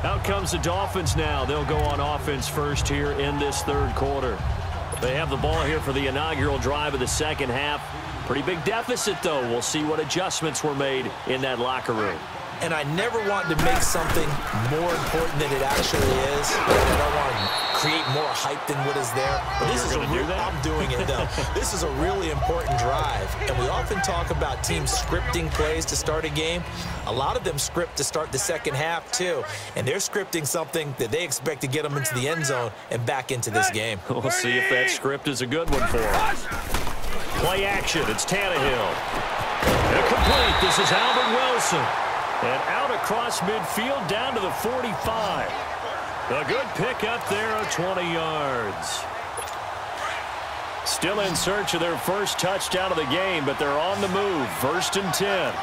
Out comes the Dolphins now. They'll go on offense first here in this third quarter. They have the ball here for the inaugural drive of the second half. Pretty big deficit, though. We'll see what adjustments were made in that locker room. And I never want to make something more important than it actually is. I don't want to create more hype than what is there. But this is I'm doing it, though. This is a really important drive. And we often talk about teams scripting plays to start a game. A lot of them script to start the second half, too. And they're scripting something that they expect to get them into the end zone and back into this game. We'll see if that script is a good one for them. Play action. It's Tannehill. Incomplete. This is Albert Wilson. And out across midfield down to the 45. A good pick up there of 20 yards. Still in search of their first touchdown of the game, but they're on the move. 1st and 10.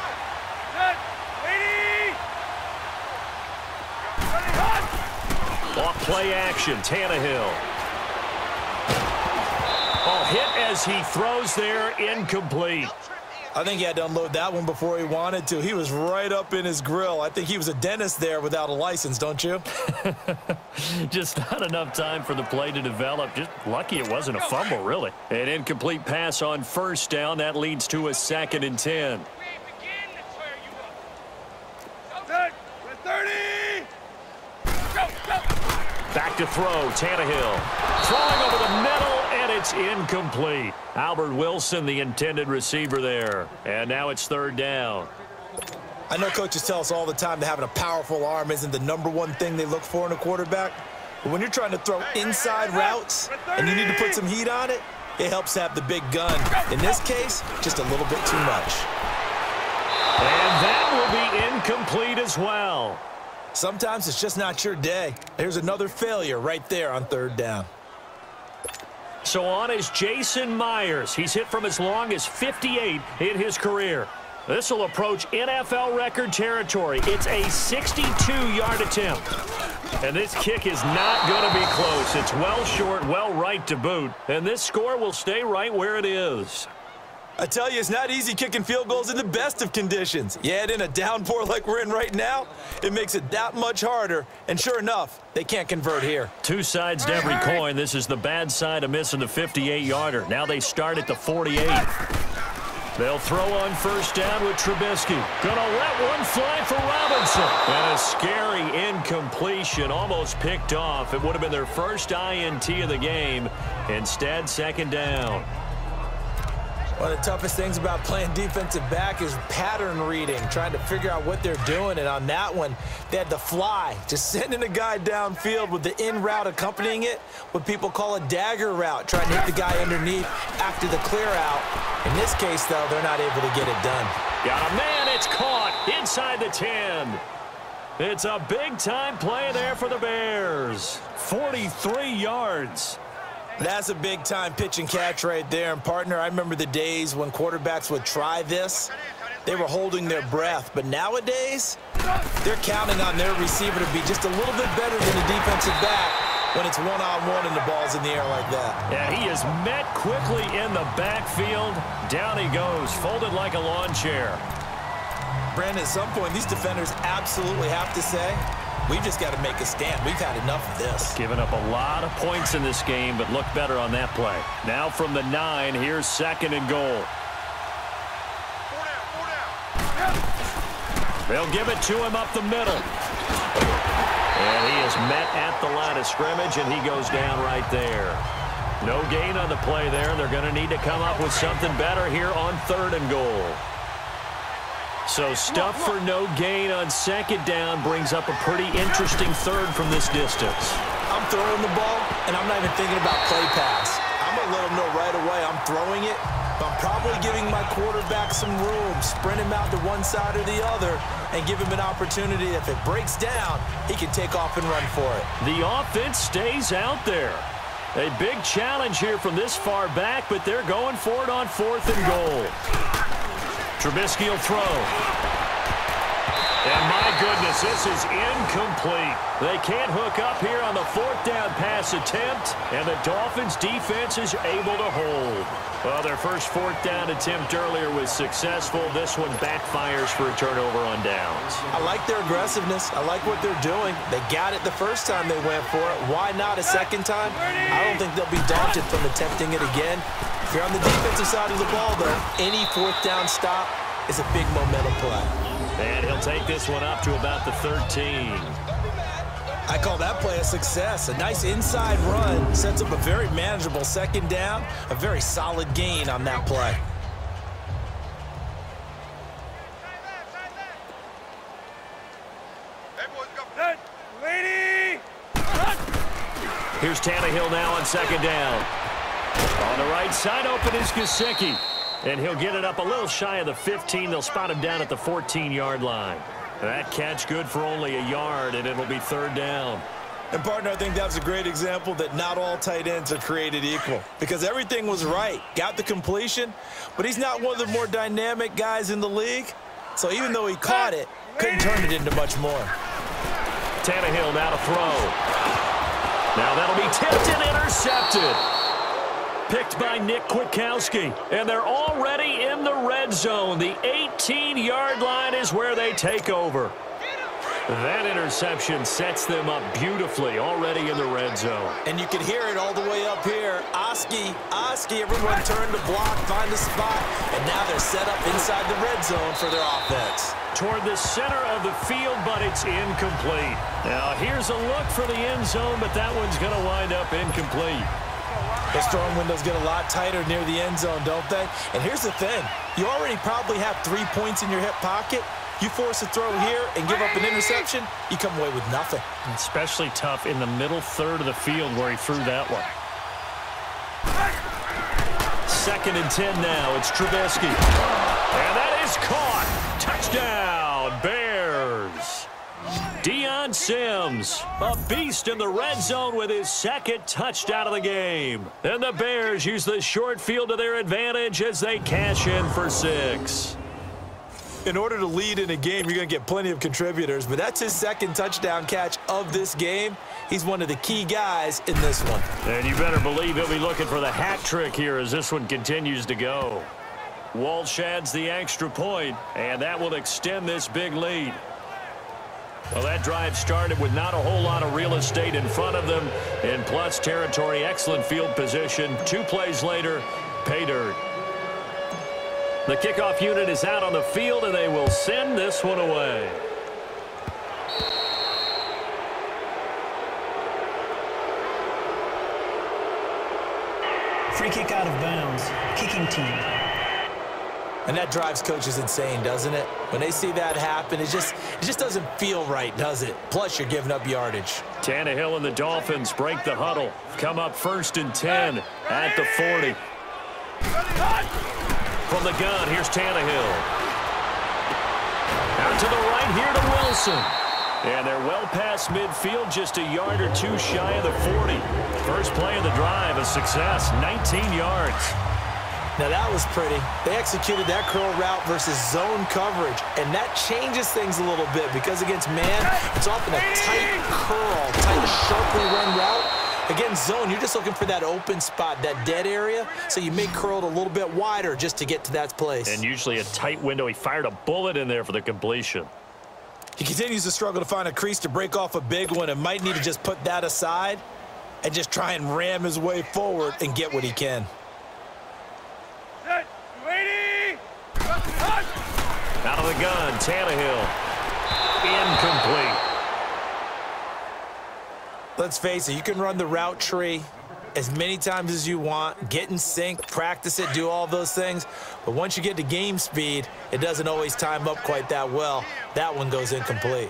Off play action, Tannehill. Oh, hit as he throws there, incomplete. I think he had to unload that one before he wanted to. He was right up in his grill. I think he was a dentist there without a license, don't you? Just not enough time for the play to develop. Just lucky it wasn't a fumble, really. An incomplete pass on 1st down. That leads to a 2nd and 10. Back to throw, Tannehill. Throwing over the middle, and it's incomplete. Albert Wilson, the intended receiver there. And now it's 3rd down. I know coaches tell us all the time that having a powerful arm isn't the #1 thing they look for in a quarterback. But when you're trying to throw inside routes and you need to put some heat on it, it helps to have the big gun. In this case, just a little bit too much. And that will be incomplete as well. Sometimes it's just not your day. There's another failure right there on 3rd down. So on is Jason Myers. He's hit from as long as 58 in his career. This will approach NFL record territory. It's a 62-yard attempt. And this kick is not going to be close. It's well short, well right to boot. And this score will stay right where it is. I tell you, it's not easy kicking field goals in the best of conditions. You add in a downpour like we're in right now, it makes it that much harder. And sure enough, they can't convert here. Two sides to every coin. This is the bad side of missing the 58-yarder. Now they start at the 48. They'll throw on 1st down with Trubisky. Gonna let one fly for Robinson. And a scary incompletion, almost picked off. It would have been their first INT of the game. Instead, 2nd down. One of the toughest things about playing defensive back is pattern reading, trying to figure out what they're doing. And on that one, they had the fly, just sending a guy downfield with the in route accompanying it, what people call a dagger route, trying to hit the guy underneath after the clear out. In this case, though, they're not able to get it done. Got a man, it's caught inside the 10. It's a big-time play there for the Bears. 43 yards. That's a big-time pitch and catch right there. And, partner, I remember the days when quarterbacks would try this. They were holding their breath. But nowadays, they're counting on their receiver to be just a little bit better than the defensive back when it's one-on-one and the ball's in the air like that. Yeah, he is met quickly in the backfield. Down he goes, folded like a lawn chair. Brandon, at some point, these defenders absolutely have to say, we've just got to make a stand. We've had enough of this. Given up a lot of points in this game, but looked better on that play. Now from the 9, here's 2nd and goal. They'll give it to him up the middle. And he is met at the line of scrimmage, and he goes down right there. No gain on the play there. They're going to need to come up with something better here on 3rd and goal. So stuff for no gain on 2nd down brings up a pretty interesting 3rd from this distance. I'm throwing the ball, and I'm not even thinking about play pass. I'm going to let him know right away I'm throwing it, but I'm probably giving my quarterback some room, sprint him out to one side or the other, and give him an opportunity. If it breaks down, he can take off and run for it. The offense stays out there. A big challenge here from this far back, but they're going for it on 4th and goal. Trubisky will throw. And my goodness, this is incomplete. They can't hook up here on the 4th down pass attempt, and the Dolphins' defense is able to hold. Well, their first 4th down attempt earlier was successful. This one backfires for a turnover on downs. I like their aggressiveness. I like what they're doing. They got it the first time they went for it. Why not a second time? I don't think they'll be daunted from attempting it again. If you're on the defensive side of the ball, though, any 4th down stop is a big momentum play. And he'll take this one up to about the 13. I call that play a success. A nice inside run sets up a very manageable 2nd down, a very solid gain on that play. Here's Tannehill now on 2nd down. On the right side, open is Gesicki. And he'll get it up a little shy of the 15. They'll spot him down at the 14-yard line. That catch good for only a yard, and it'll be 3rd down. And, partner, I think that was a great example that not all tight ends are created equal, because everything was right. Got the completion, but he's not one of the more dynamic guys in the league. So even though he caught it, couldn't turn it into much more. Tannehill now to throw. Now that'll be tipped and intercepted. Picked by Nick Kwiatkowski. And they're already in the red zone. The 18-yard line is where they take over. That interception sets them up beautifully already in the red zone. And you can hear it all the way up here. Oski, everyone turned to block, find a spot, and now they're set up inside the red zone for their offense. Toward the center of the field, but it's incomplete. Now here's a look for the end zone, but that one's going to wind up incomplete. Those throwing windows get a lot tighter near the end zone, don't they? And here's the thing. You already probably have 3 points in your hip pocket. You force a throw here and give up an interception, you come away with nothing. Especially tough in the middle third of the field where he threw that one. 2nd and 10 now. It's Trubisky. And that is caught. Touchdown, Bears. Deion Sims, a beast in the red zone with his 2nd touchdown of the game. And the Bears use the short field to their advantage as they cash in for 6. In order to lead in a game, you're going to get plenty of contributors, but that's his 2nd touchdown catch of this game. He's one of the key guys in this one. And you better believe he'll be looking for the hat trick here as this one continues to go. Walsh adds the extra point, and that will extend this big lead. Well, that drive started with not a whole lot of real estate in front of them, and plus territory, excellent field position. 2 plays later, pay dirt. The kickoff unit is out on the field, and they will send this one away. Free kick out of bounds, kicking team. And that drives coaches insane, doesn't it? When they see that happen, it just doesn't feel right, does it? Plus, you're giving up yardage. Tannehill and the Dolphins break the huddle. Come up 1st and 10 at the 40. From the gun, here's Tannehill. Out to the right here to Wilson. And they're well past midfield, just a yard or 2 shy of the 40. First play of the drive, a success, 19 yards. Now that was pretty. They executed that curl route versus zone coverage, and that changes things a little bit because against man, it's often a tight curl, tight, sharply run route. Against zone, you're just looking for that open spot, that dead area, so you may curl it a little bit wider just to get to that place. And usually a tight window. He fired a bullet in there for the completion. He continues to struggle to find a crease to break off a big one and might need to just put that aside and just try and ram his way forward and get what he can. Out of the gun, Tannehill. Incomplete. Let's face it, you can run the route tree as many times as you want, get in sync, practice it, do all those things. But once you get to game speed, it doesn't always time up quite that well. That one goes incomplete.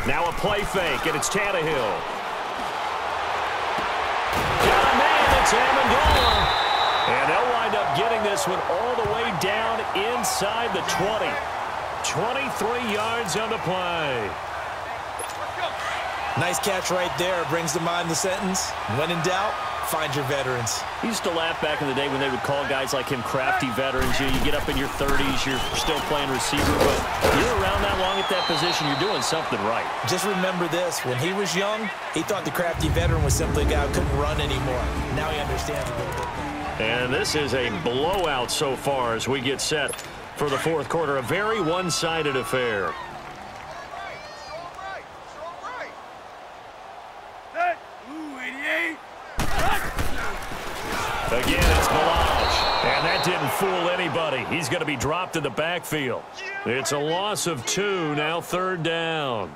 Now a play fake, and it's Tannehill. Got a man, it's Amendola. And they'll wind up getting this one all the way down inside the 20. 23 yards on the play. Nice catch right there. Brings to mind the sentence, when in doubt, find your veterans. I used to laugh back in the day when they would call guys like him crafty veterans. You get up in your 30s, you're still playing receiver, but you're around that long at that position, you're doing something right. Just remember this. When he was young, he thought the crafty veteran was simply a guy who couldn't run anymore. Now he understands a little bit more. And this is a blowout so far as we get set for the fourth quarter. A very one-sided affair. Again, it's Balaj, and that didn't fool anybody. He's going to be dropped in the backfield. It's a loss of 2, now third down.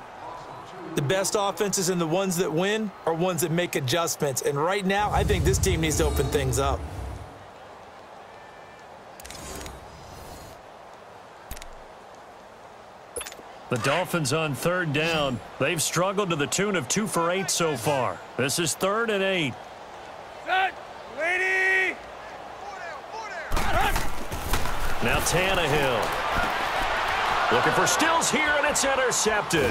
The best offenses and the ones that win are ones that make adjustments. And right now, I think this team needs to open things up. The Dolphins on third down. They've struggled to the tune of 2 for 8 so far. This is 3rd and 8. Now Tannehill. Looking for Stills here, and it's intercepted.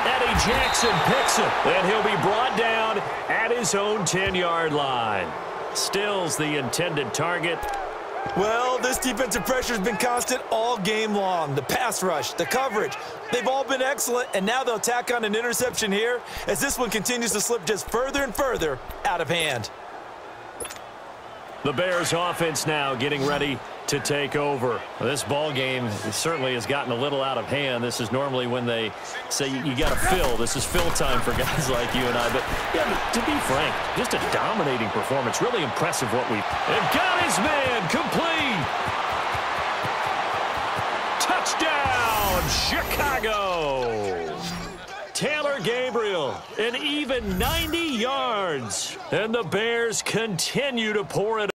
Eddie Jackson picks it, and he'll be brought down at his own 10-yard line. Stills the intended target. Well, this defensive pressure has been constant all game long. The pass rush, the coverage, they've all been excellent, and now they'll tack on an interception here as this one continues to slip just further and further out of hand. The Bears offense now getting ready to take over. This ball game certainly has gotten a little out of hand. This is normally when they say you got to fill. This is fill time for guys like you and I. But yeah, to be frank, just a dominating performance. Really impressive what we... And got his man complete. Touchdown, Chicago. Taylor Gabriel, an even 90 yards. And the Bears continue to pour it